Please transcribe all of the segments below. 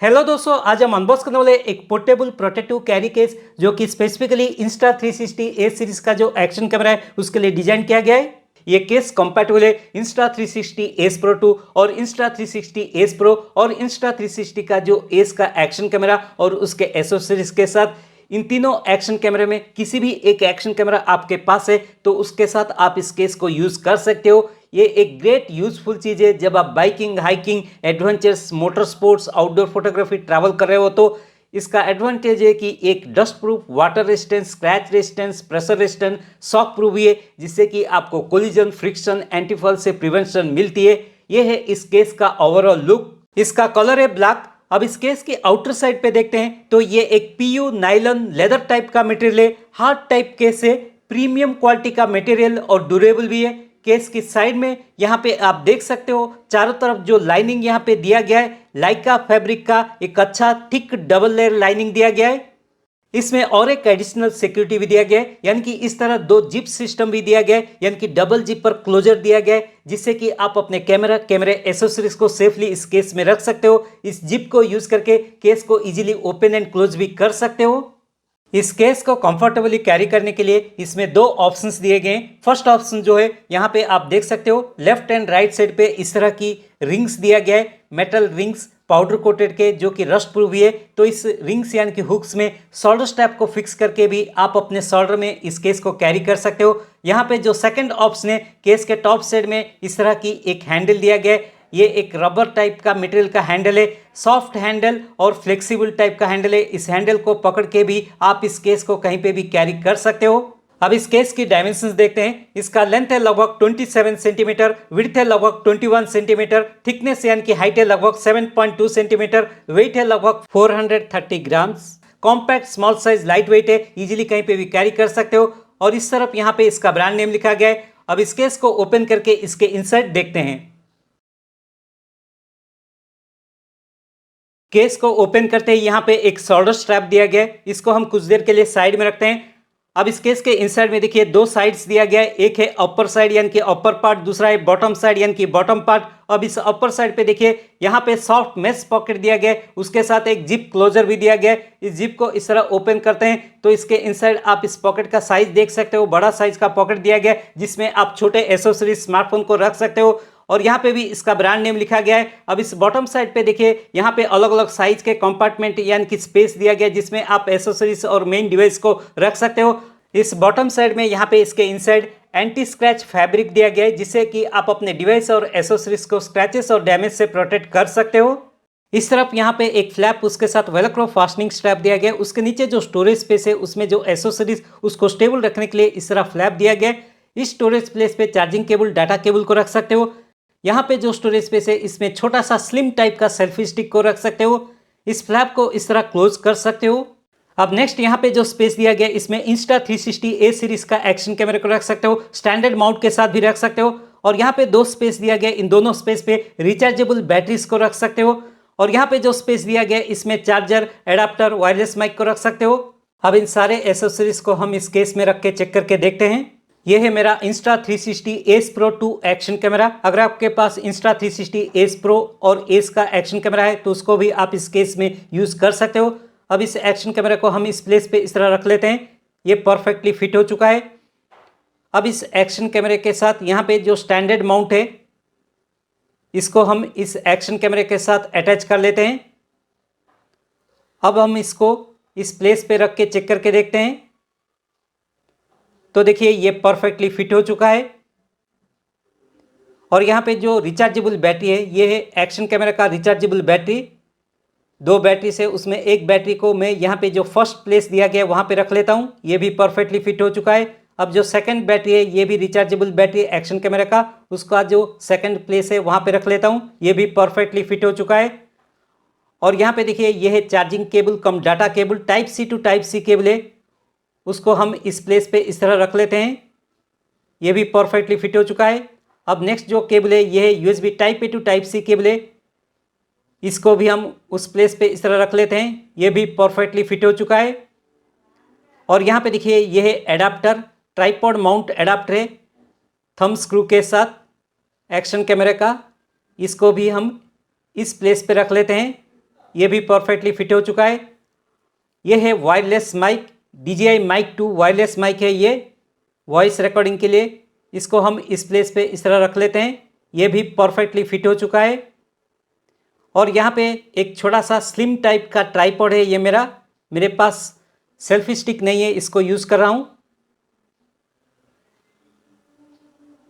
Hello दोस्तों, आज हम अनबॉक्स करने वाले एक पोर्टेबल प्रोटेक्टिव कैरी केस जो कि स्पेसिफिकली इंस्टा360 ए सीरीज का जो एक्शन कैमरा है उसके लिए डिजाइन किया गया है। ये केस कंपैटिबल है इंस्टा360 एस प्रो 2 और इंस्टा360 एस प्रो और इंस्टा360 का जो एस का एक्शन कैमरा और उसके एसोसीरीज के साथ। इन तीनों एक्शन कैमरे में किसी भी एक एक्शन कैमरा आपके पास है तो उसके साथ आप इस केस को यूज कर सकते हो। ये एक ग्रेट यूजफुल चीज़ है जब आप biking, hiking, adventures, motor sports, outdoor photography travel कर रहे हो तो इसका एडवांटेज है कि एक dust proof, water resistance, scratch resistance, pressure resistance, shock proof भी है जिससे कि आपको कोलिजन, फ्रिक्शन, एंटीफॉल से प्रिवेंशन मिलती है। यह है इस केस का ओवरऑल लुक। इसका कलर है ब्लैक। अब इस केस के आउटर साइड पे देखते हैं तो ये एक पीयू नाइलन लेदर टाइप का मटेरियल है। हार्ड टाइप केस है, प्रीमियम क्वालिटी का मटेरियल और ड्यूरेबल भी है। केस की साइड में यहाँ पे आप देख सकते हो चारों तरफ जो लाइनिंग यहाँ पे दिया गया है लाइका फैब्रिक का एक अच्छा थिक डबल लेयर लाइनिंग दिया गया है। इसमें और एक एडिशनल सिक्योरिटी भी दिया गया है, यानी कि इस तरह दो जिप सिस्टम भी दिया गया है, यानी कि डबल जिप पर क्लोजर दिया गया है जिससे कि आप अपने कैमरे एसेसरीज को सेफली इस केस में रख सकते हो। इस जिप को यूज करके केस को इजीली ओपन एंड क्लोज भी कर सकते हो। इस केस को कंफर्टेबली कैरी करने के लिए इसमें दो ऑप्शंस दिए गए हैं। फर्स्ट ऑप्शन जो है यहाँ पे आप देख सकते हो लेफ्ट एंड राइट साइड पे इस तरह की रिंग्स दिया गया है, मेटल रिंग्स पाउडर कोटेड के जो कि रस्ट प्रूफ भी है। तो इस रिंग्स यानी कि हुक्स में शोल्डर स्ट्रैप को फिक्स करके भी आप अपने शोल्डर में इस केस को कैरी कर सकते हो। यहाँ पे जो सेकंड ऑप्शन है केस के टॉप साइड में इस तरह की एक हैंडल दिया गया है। ये एक रबर टाइप का मटेरियल का हैंडल है, सॉफ्ट हैंडल और फ्लेक्सिबल टाइप का हैंडल है। इस हैंडल को पकड़ के भी आप इस केस को कहीं पे भी कैरी कर सकते हो। अब इस केस की डायमेंशंस देखते हैं। इसका लेंथ है लगभग 27 सेंटीमीटर, विड्थ है लगभग 21 सेंटीमीटर, थिकनेस यानी कि हाइट है लगभग 7.2 सेंटीमीटर, वेट है लगभग 430 grams. Compact, small size, light weight है, इजीली कहीं पे भी कैरी कर सकते हो। और इस तरफ यहाँ पे इसका ब्रांड नेम लिखा गया है। अब इस केस को ओपन करके इसके इनसाइड देखते हैं। केस को ओपन करते ही यहाँ पे एक शोल्डर स्ट्रैप दिया गया है, इसको हम कुछ देर के लिए साइड में रखते हैं। अब इस केस के इनसाइड में देखिए दो साइड्स दिया गया है, एक है अपर साइड यानी कि अपर पार्ट, दूसरा है बॉटम साइड यानी कि बॉटम पार्ट। अब इस अपर साइड पे देखिए यहाँ पे सॉफ्ट मेश पॉकेट दिया गया है, उसके साथ एक जिप क्लोजर भी दिया गया है। इस जिप को इस तरह ओपन करते हैं तो इसके इनसाइड आप इस पॉकेट का साइज देख सकते हो, बड़ा साइज का पॉकेट दिया गया है जिसमें आप छोटे एसेसरीज, स्मार्टफोन को रख सकते हो। और यहाँ पे भी इसका ब्रांड नेम लिखा गया है। अब इस बॉटम साइड पे देखिए यहाँ पे अलग अलग साइज के कंपार्टमेंट यानी कि स्पेस दिया गया है जिसमें आप एसेसरीज और मेन डिवाइस को रख सकते हो। इस बॉटम साइड में यहाँ पे इसके इनसाइड एंटी स्क्रैच फैब्रिक दिया गया है जिससे कि आप अपने डिवाइस और एसेसरीज को स्क्रैचेस और डैमेज से प्रोटेक्ट कर सकते हो। इस तरफ यहाँ पे एक फ्लैप, उसके साथ वेलक्रो फास्टनिंग स्ट्रैप दिया गया है। उसके नीचे जो स्टोरेज स्पेस है उसमें जो एसेसरीज उसको स्टेबल रखने के लिए इस तरह फ्लैप दिया गया है। इस स्टोरेज प्लेस पे चार्जिंग केबल, डाटा केबल को रख सकते हो। यहाँ पे जो स्टोरेज स्पेस है इसमें छोटा सा स्लिम टाइप का सेल्फी स्टिक को रख सकते हो। इस फ्लैप को इस तरह क्लोज कर सकते हो। अब नेक्स्ट यहाँ पे जो स्पेस दिया गया इसमें इंस्टा360 ए सीरीज का एक्शन कैमरा को रख सकते हो, स्टैंडर्ड माउंट के साथ भी रख सकते हो। और यहाँ पे दो स्पेस दिया गया, इन दोनों स्पेस पे रिचार्जेबल बैटरीज को रख सकते हो। और यहाँ पे जो स्पेस दिया गया इसमें चार्जर, एडाप्टर, वायरलेस माइक को रख सकते हो। अब इन सारे एसेसरीज को हम इस केस में रख के चेक करके देखते हैं। यह है मेरा इंस्टा360 एस प्रो 2 एक्शन कैमरा। अगर आपके पास इंस्टा360 एस प्रो और एस का एक्शन कैमरा है तो उसको भी आप इस केस में यूज कर सकते हो। अब इस एक्शन कैमरा को हम इस प्लेस पे इस तरह रख लेते हैं। ये परफेक्टली फिट हो चुका है। अब इस एक्शन कैमरे के साथ यहाँ पे जो स्टैंडर्ड माउंट है इसको हम इस एक्शन कैमरे के साथ अटैच कर लेते हैं। अब हम इसको इस प्लेस पे रख के चेक करके देखते हैं तो देखिए ये परफेक्टली फिट हो चुका है। और यहाँ पे जो रिचार्जेबल बैटरी है ये है एक्शन कैमरा का रिचार्जेबल बैटरी। दो बैटरी से उसमें एक बैटरी को मैं यहाँ पे जो फर्स्ट प्लेस दिया गया है वहाँ पे रख लेता हूँ। ये भी परफेक्टली फिट हो चुका है। अब जो सेकंड बैटरी है ये भी रिचार्जेबल बैटरी एक्शन कैमरा का, उसका जो सेकंड प्लेस है वहाँ पे रख लेता हूँ। ये भी परफेक्टली फिट हो चुका है। और यहाँ पे देखिए ये है charging cable cum data cable, type C to type C cable है, उसको हम इस प्लेस पे इस तरह रख लेते हैं। ये भी परफेक्टली फिट हो चुका है। अब नेक्स्ट जो केबल है ये है USB type A to type C cable है, इसको भी हम उस प्लेस पे इस तरह रख लेते हैं। ये भी परफेक्टली फिट हो चुका है। और यहाँ पे देखिए ये है एडाप्टर, ट्राइपॉड माउंट एडाप्टर है थंब स्क्रू के साथ एक्शन कैमरे का, इसको भी हम इस प्लेस पे रख लेते हैं। ये भी परफेक्टली फिट हो चुका है। ये है wireless mic, DJI Mic 2 wireless mic है ये वॉइस रिकॉर्डिंग के लिए। इसको हम इस प्लेस पे इस तरह रख लेते हैं। ये भी परफेक्टली फिट हो चुका है। और यहाँ पे एक छोटा सा स्लिम टाइप का ट्राइपॉड है ये मेरे पास सेल्फी स्टिक नहीं है, इसको यूज़ कर रहा हूँ।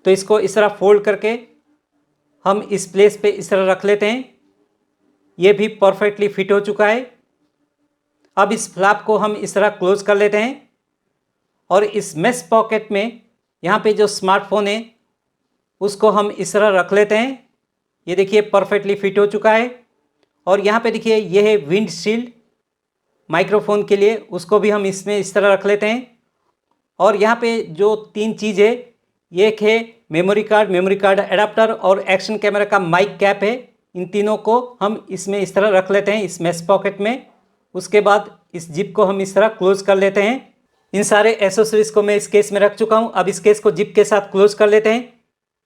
तो इसको इस तरह फोल्ड करके हम इस प्लेस पे इस तरह रख लेते हैं। ये भी परफेक्टली फिट हो चुका है। अब इस फ्लैप को हम इस तरह क्लोज कर लेते हैं और इस मेश पॉकेट में यहाँ पे जो स्मार्टफोन है उसको हम इस तरह रख लेते हैं। ये देखिए परफेक्टली फिट हो चुका है। और यहाँ पे देखिए ये है विंड शील्ड माइक्रोफोन के लिए, उसको भी हम इसमें इस तरह रख लेते हैं। और यहाँ पे जो 3 चीज़ है, एक है मेमोरी कार्ड एडाप्टर और एक्शन कैमरा का माइक कैप है। इन तीनों को हम इसमें इस तरह रख लेते हैं इस मेश पॉकेट में। उसके बाद इस जिप को हम इस तरह क्लोज कर लेते हैं। इन सारे एसेसरीज को मैं इस केस में रख चुका हूँ। अब इस केस को जिप के साथ क्लोज कर लेते हैं।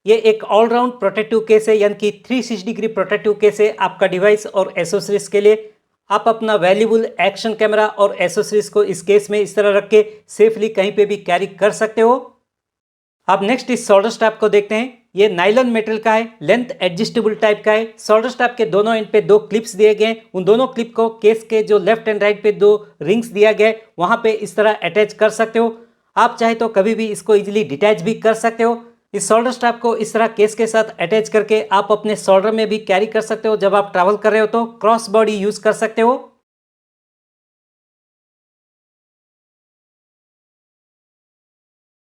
ये एक ऑलराउंड प्रोटेक्टिव केस है, यानी कि 360 डिग्री प्रोटेक्टिव केस है आपका डिवाइस और एसेसरीज के लिए। आप अपना वैल्यूबल एक्शन कैमरा और एसेसरीज को इस केस में इस तरह रख के सेफली कहीं पे भी कैरी कर सकते हो। अब नेक्स्ट इस शोल्डर स्ट्रैप को देखते हैं। ये नाइलॉन मेटल का है, लेंथ एडजस्टेबल टाइप का है। शोल्डर स्ट्रैप के दोनों एंड पे 2 क्लिप्स दिए गए हैं। उन दोनों क्लिप को केस के जो लेफ्ट एंड राइट पे 2 रिंग्स दिया गया है वहां पे इस तरह अटैच कर सकते हो। आप चाहे तो कभी भी इसको इजीली डिटैच भी कर सकते हो। इस शोल्डर स्ट्रैप को इस तरह केस के साथ अटैच करके आप अपने शोल्डर में भी कैरी कर सकते हो। जब आप ट्रैवल कर रहे हो तो क्रॉस बॉडी यूज कर सकते हो।